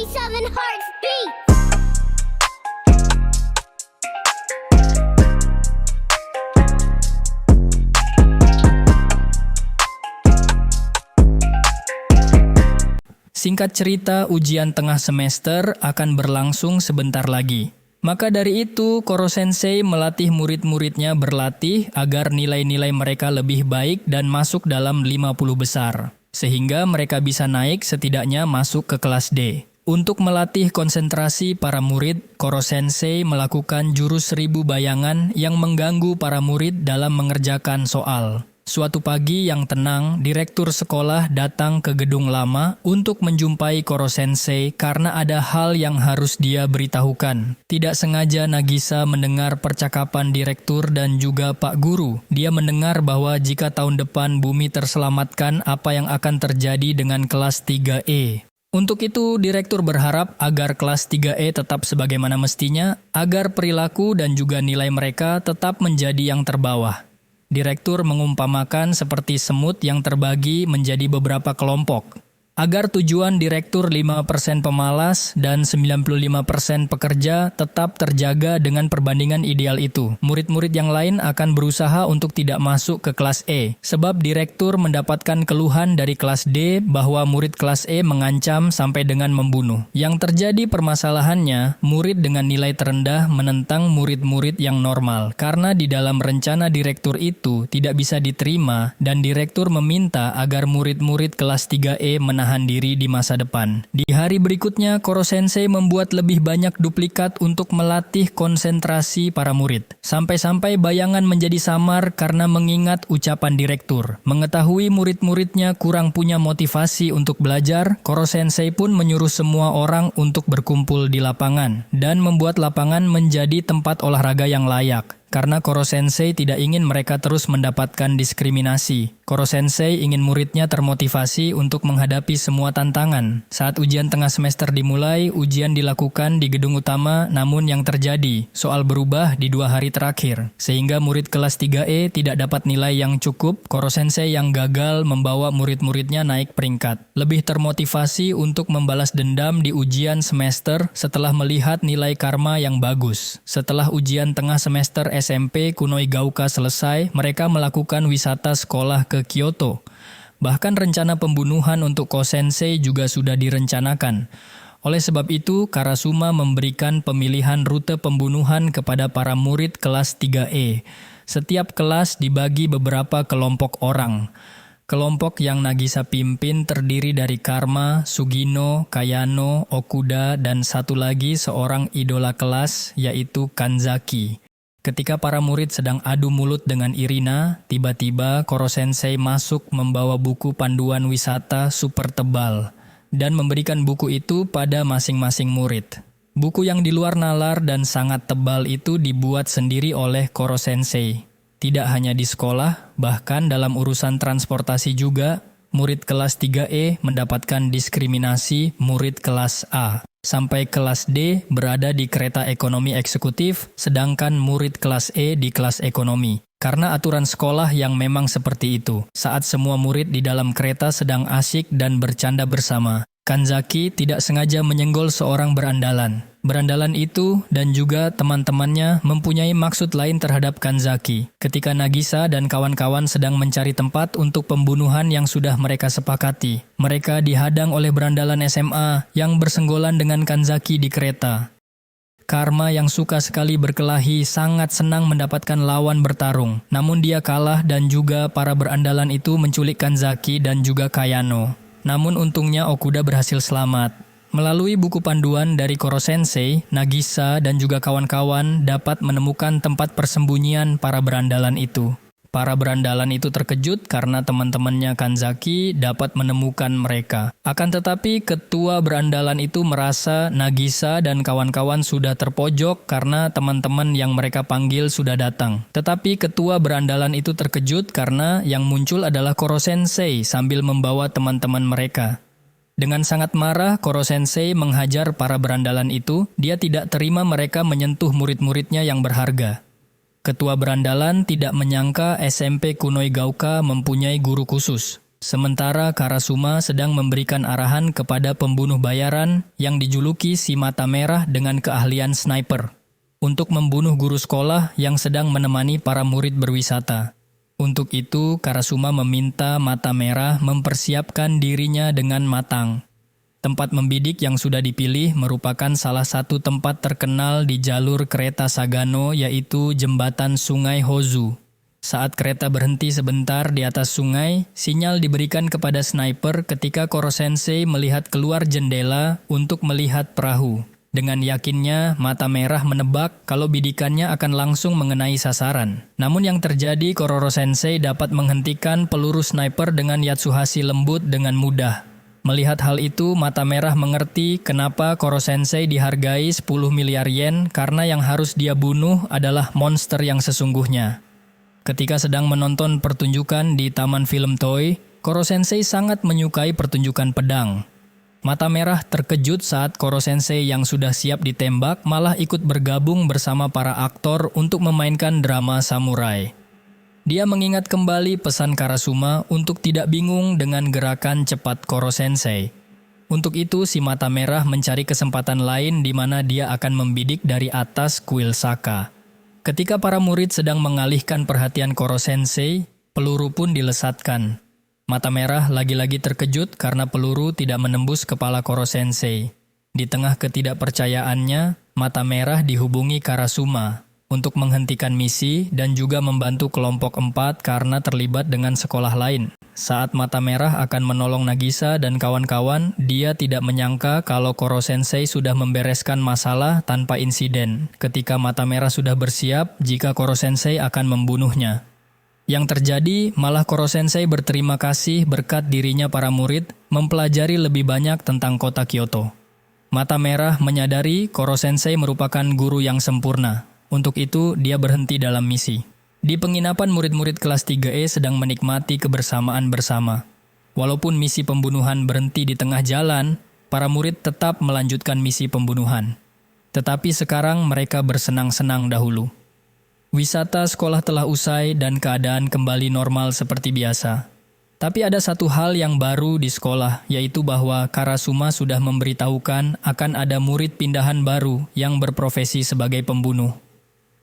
Southern Hearts beat. Singkat cerita, ujian tengah semester akan berlangsung sebentar lagi. Maka dari itu, Koro Sensei melatih murid-muridnya berlatih agar nilai-nilai mereka lebih baik dan masuk dalam 50 besar. Sehingga mereka bisa naik setidaknya masuk ke kelas D. Untuk melatih konsentrasi para murid, Koro Sensei melakukan jurus 1000 bayangan yang mengganggu para murid dalam mengerjakan soal. Suatu pagi yang tenang, direktur sekolah datang ke gedung lama untuk menjumpai Koro Sensei karena ada hal yang harus dia beritahukan. Tidak sengaja Nagisa mendengar percakapan direktur dan juga Pak Guru. Dia mendengar bahwa jika tahun depan bumi terselamatkan, apa yang akan terjadi dengan kelas 3E. Untuk itu, direktur berharap agar kelas 3E tetap sebagaimana mestinya, agar perilaku dan juga nilai mereka tetap menjadi yang terbawah. Direktur mengumpamakan seperti semut yang terbagi menjadi beberapa kelompok. Agar tujuan direktur 5% pemalas dan 95% pekerja tetap terjaga dengan perbandingan ideal itu. Murid-murid yang lain akan berusaha untuk tidak masuk ke kelas E, sebab direktur mendapatkan keluhan dari kelas D bahwa murid kelas E mengancam sampai dengan membunuh. Yang terjadi permasalahannya, murid dengan nilai terendah menentang murid-murid yang normal, karena di dalam rencana direktur itu tidak bisa diterima dan direktur meminta agar murid-murid kelas 3E menahan diri di masa depan. Di hari berikutnya, Koro Sensei membuat lebih banyak duplikat untuk melatih konsentrasi para murid. Sampai-sampai bayangan menjadi samar karena mengingat ucapan direktur. Mengetahui murid-muridnya kurang punya motivasi untuk belajar, Koro Sensei pun menyuruh semua orang untuk berkumpul di lapangan dan membuat lapangan menjadi tempat olahraga yang layak. Karena Koro Sensei tidak ingin mereka terus mendapatkan diskriminasi. Koro Sensei ingin muridnya termotivasi untuk menghadapi semua tantangan. Saat ujian tengah semester dimulai, ujian dilakukan di gedung utama, namun yang terjadi, soal berubah di 2 hari terakhir. Sehingga murid kelas 3E tidak dapat nilai yang cukup, Koro Sensei yang gagal membawa murid-muridnya naik peringkat. Lebih termotivasi untuk membalas dendam di ujian semester setelah melihat nilai karma yang bagus. Setelah ujian tengah semester SMP Kunoigaoka selesai, mereka melakukan wisata sekolah ke Kyoto. Bahkan rencana pembunuhan untuk Ko Sensei juga sudah direncanakan. Oleh sebab itu, Karasuma memberikan pemilihan rute pembunuhan kepada para murid kelas 3E. Setiap kelas dibagi beberapa kelompok orang. Kelompok yang Nagisa pimpin terdiri dari Karma, Sugino, Kayano, Okuda, dan satu lagi seorang idola kelas, yaitu Kanzaki. Ketika para murid sedang adu mulut dengan Irina, tiba-tiba Koro Sensei masuk membawa buku panduan wisata super tebal dan memberikan buku itu pada masing-masing murid. Buku yang di luar nalar dan sangat tebal itu dibuat sendiri oleh Koro Sensei. Tidak hanya di sekolah, bahkan dalam urusan transportasi juga, murid kelas 3E mendapatkan diskriminasi murid kelas A. Sampai kelas D berada di kereta ekonomi eksekutif, sedangkan murid kelas E di kelas ekonomi. Karena aturan sekolah yang memang seperti itu, saat semua murid di dalam kereta sedang asyik dan bercanda bersama, Kanzaki tidak sengaja menyenggol seorang berandalan. Berandalan itu dan juga teman-temannya mempunyai maksud lain terhadap Kanzaki. Ketika Nagisa dan kawan-kawan sedang mencari tempat untuk pembunuhan yang sudah mereka sepakati, mereka dihadang oleh berandalan SMA yang bersenggolan dengan Kanzaki di kereta. Karma yang suka sekali berkelahi sangat senang mendapatkan lawan bertarung. Namun dia kalah dan juga para berandalan itu menculik Kanzaki dan juga Kayano. Namun untungnya Okuda berhasil selamat. Melalui buku panduan dari Koro Sensei, Nagisa dan juga kawan-kawan dapat menemukan tempat persembunyian para berandalan itu. Para berandalan itu terkejut karena teman-temannya Kanzaki dapat menemukan mereka. Akan tetapi ketua berandalan itu merasa Nagisa dan kawan-kawan sudah terpojok karena teman-teman yang mereka panggil sudah datang. Tetapi ketua berandalan itu terkejut karena yang muncul adalah Koro Sensei sambil membawa teman-teman mereka. Dengan sangat marah, Koro Sensei menghajar para berandalan itu. Dia tidak terima mereka menyentuh murid-muridnya yang berharga. Ketua berandalan tidak menyangka SMP Kunoigaoka mempunyai guru khusus. Sementara Karasuma sedang memberikan arahan kepada pembunuh bayaran yang dijuluki si Mata Merah dengan keahlian sniper untuk membunuh guru sekolah yang sedang menemani para murid berwisata. Untuk itu, Karasuma meminta Mata Merah mempersiapkan dirinya dengan matang. Tempat membidik yang sudah dipilih merupakan salah satu tempat terkenal di jalur kereta Sagano, yaitu jembatan Sungai Hozu. Saat kereta berhenti sebentar di atas sungai, sinyal diberikan kepada sniper ketika Koro Sensei melihat keluar jendela untuk melihat perahu. Dengan yakinnya, Mata Merah menebak kalau bidikannya akan langsung mengenai sasaran. Namun yang terjadi, Koro Sensei dapat menghentikan peluru sniper dengan Yatsuhashi lembut dengan mudah. Melihat hal itu, Mata Merah mengerti kenapa Koro Sensei dihargai 10 miliar yen karena yang harus dia bunuh adalah monster yang sesungguhnya. Ketika sedang menonton pertunjukan di Taman Film Toei, Koro Sensei sangat menyukai pertunjukan pedang. Mata Merah terkejut saat Koro Sensei yang sudah siap ditembak malah ikut bergabung bersama para aktor untuk memainkan drama samurai. Dia mengingat kembali pesan Karasuma untuk tidak bingung dengan gerakan cepat Koro Sensei. Untuk itu, si Mata Merah mencari kesempatan lain di mana dia akan membidik dari atas kuil Saka. Ketika para murid sedang mengalihkan perhatian Koro Sensei, peluru pun dilesatkan. Mata Merah lagi-lagi terkejut karena peluru tidak menembus kepala Koro Sensei. Di tengah ketidakpercayaannya, Mata Merah dihubungi Karasuma untuk menghentikan misi dan juga membantu kelompok 4 karena terlibat dengan sekolah lain. Saat Mata Merah akan menolong Nagisa dan kawan-kawan, dia tidak menyangka kalau Koro Sensei sudah membereskan masalah tanpa insiden. Ketika Mata Merah sudah bersiap jika Koro Sensei akan membunuhnya. Yang terjadi, malah Koro Sensei berterima kasih berkat dirinya para murid mempelajari lebih banyak tentang kota Kyoto. Mata Merah menyadari Koro Sensei merupakan guru yang sempurna. Untuk itu, dia berhenti dalam misi. Di penginapan murid-murid kelas 3E sedang menikmati kebersamaan bersama. Walaupun misi pembunuhan berhenti di tengah jalan, para murid tetap melanjutkan misi pembunuhan. Tetapi sekarang mereka bersenang-senang dahulu. Wisata sekolah telah usai dan keadaan kembali normal seperti biasa. Tapi ada satu hal yang baru di sekolah, yaitu bahwa Karasuma sudah memberitahukan akan ada murid pindahan baru yang berprofesi sebagai pembunuh.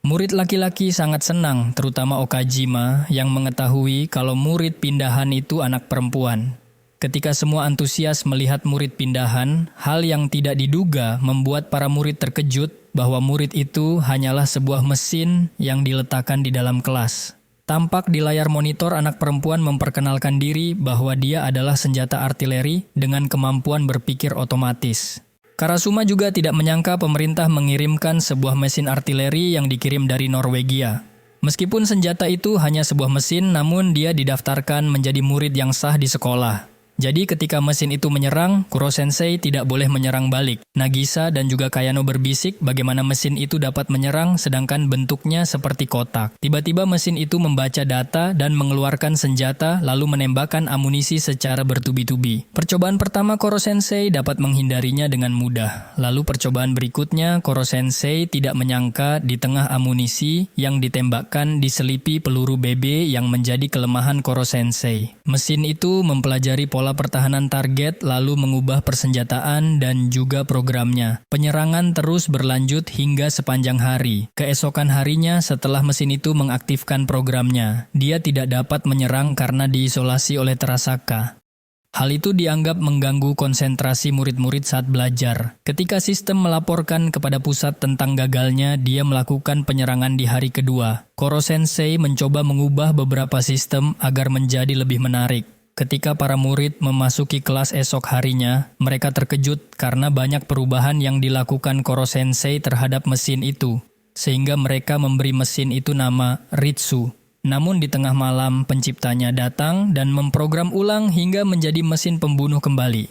Murid laki-laki sangat senang, terutama Okajima, yang mengetahui kalau murid pindahan itu anak perempuan. Ketika semua antusias melihat murid pindahan, hal yang tidak diduga membuat para murid terkejut bahwa murid itu hanyalah sebuah mesin yang diletakkan di dalam kelas. Tampak di layar monitor anak perempuan memperkenalkan diri bahwa dia adalah senjata artileri dengan kemampuan berpikir otomatis. Karasuma juga tidak menyangka pemerintah mengirimkan sebuah mesin artileri yang dikirim dari Norwegia. Meskipun senjata itu hanya sebuah mesin, namun dia didaftarkan menjadi murid yang sah di sekolah. Jadi ketika mesin itu menyerang, Kuro Sensei tidak boleh menyerang balik. Nagisa dan juga Kayano berbisik bagaimana mesin itu dapat menyerang sedangkan bentuknya seperti kotak. Tiba-tiba mesin itu membaca data dan mengeluarkan senjata lalu menembakkan amunisi secara bertubi-tubi. Percobaan pertama Kuro Sensei dapat menghindarinya dengan mudah. Lalu percobaan berikutnya Kuro Sensei tidak menyangka di tengah amunisi yang ditembakkan diselipi peluru BB yang menjadi kelemahan Kuro Sensei. Mesin itu mempelajari pola pertahanan target lalu mengubah persenjataan dan juga programnya. Penyerangan terus berlanjut hingga sepanjang hari. Keesokan harinya setelah mesin itu mengaktifkan programnya, dia tidak dapat menyerang karena diisolasi oleh Terasaka. Hal itu dianggap mengganggu konsentrasi murid-murid saat belajar. Ketika sistem melaporkan kepada pusat tentang gagalnya, dia melakukan penyerangan di hari kedua. Kuro Sensei mencoba mengubah beberapa sistem agar menjadi lebih menarik. Ketika para murid memasuki kelas esok harinya, mereka terkejut karena banyak perubahan yang dilakukan Kuro Sensei terhadap mesin itu, sehingga mereka memberi mesin itu nama Ritsu. Namun di tengah malam, penciptanya datang dan memprogram ulang hingga menjadi mesin pembunuh kembali.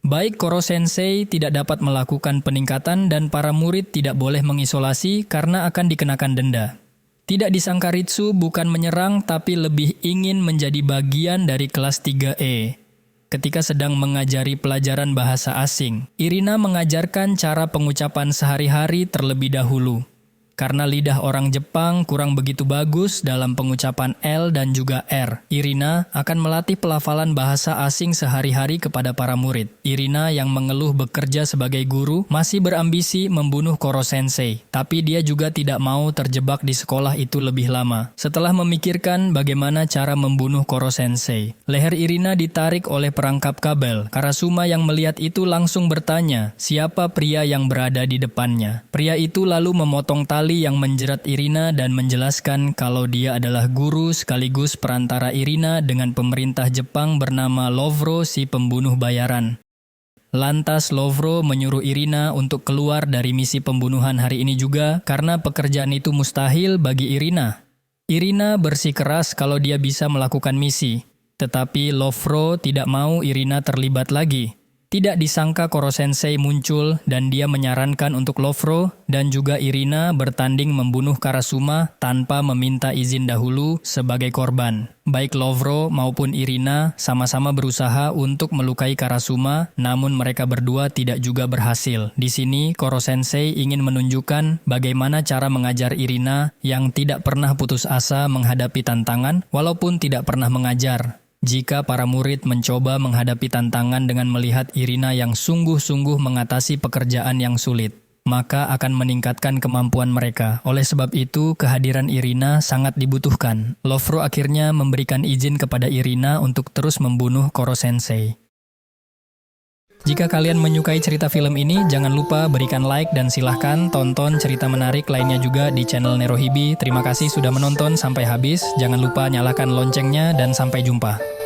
Baik Kuro Sensei tidak dapat melakukan peningkatan dan para murid tidak boleh mengisolasi karena akan dikenakan denda. Tidak disangka Ritsu bukan menyerang tapi lebih ingin menjadi bagian dari kelas 3E. Ketika sedang mengajari pelajaran bahasa asing, Irina mengajarkan cara pengucapan sehari-hari terlebih dahulu. Karena lidah orang Jepang kurang begitu bagus dalam pengucapan L dan juga R, Irina akan melatih pelafalan bahasa asing sehari-hari kepada para murid. Irina yang mengeluh bekerja sebagai guru masih berambisi membunuh Koro Sensei, tapi dia juga tidak mau terjebak di sekolah itu lebih lama. Setelah memikirkan bagaimana cara membunuh Koro Sensei, leher Irina ditarik oleh perangkap kabel. Karasuma yang melihat itu langsung bertanya, siapa pria yang berada di depannya. Pria itu lalu memotong tali yang menjerat Irina dan menjelaskan kalau dia adalah guru sekaligus perantara Irina dengan pemerintah Jepang bernama Lovro si pembunuh bayaran. Lantas Lovro menyuruh Irina untuk keluar dari misi pembunuhan hari ini juga karena pekerjaan itu mustahil bagi Irina. Irina bersikeras kalau dia bisa melakukan misi, tetapi Lovro tidak mau Irina terlibat lagi. Tidak disangka Koro Sensei muncul dan dia menyarankan untuk Lovro dan juga Irina bertanding membunuh Karasuma tanpa meminta izin dahulu sebagai korban. Baik Lovro maupun Irina sama-sama berusaha untuk melukai Karasuma, namun mereka berdua tidak juga berhasil. Di sini Koro Sensei ingin menunjukkan bagaimana cara mengajar Irina yang tidak pernah putus asa menghadapi tantangan walaupun tidak pernah mengajar. Jika para murid mencoba menghadapi tantangan dengan melihat Irina yang sungguh-sungguh mengatasi pekerjaan yang sulit, maka akan meningkatkan kemampuan mereka. Oleh sebab itu, kehadiran Irina sangat dibutuhkan. Lovro akhirnya memberikan izin kepada Irina untuk terus membunuh Koro Sensei. Jika kalian menyukai cerita film ini, jangan lupa berikan like dan silahkan tonton cerita menarik lainnya juga di channel Nerohibi. Terima kasih sudah menonton sampai habis. Jangan lupa nyalakan loncengnya dan sampai jumpa.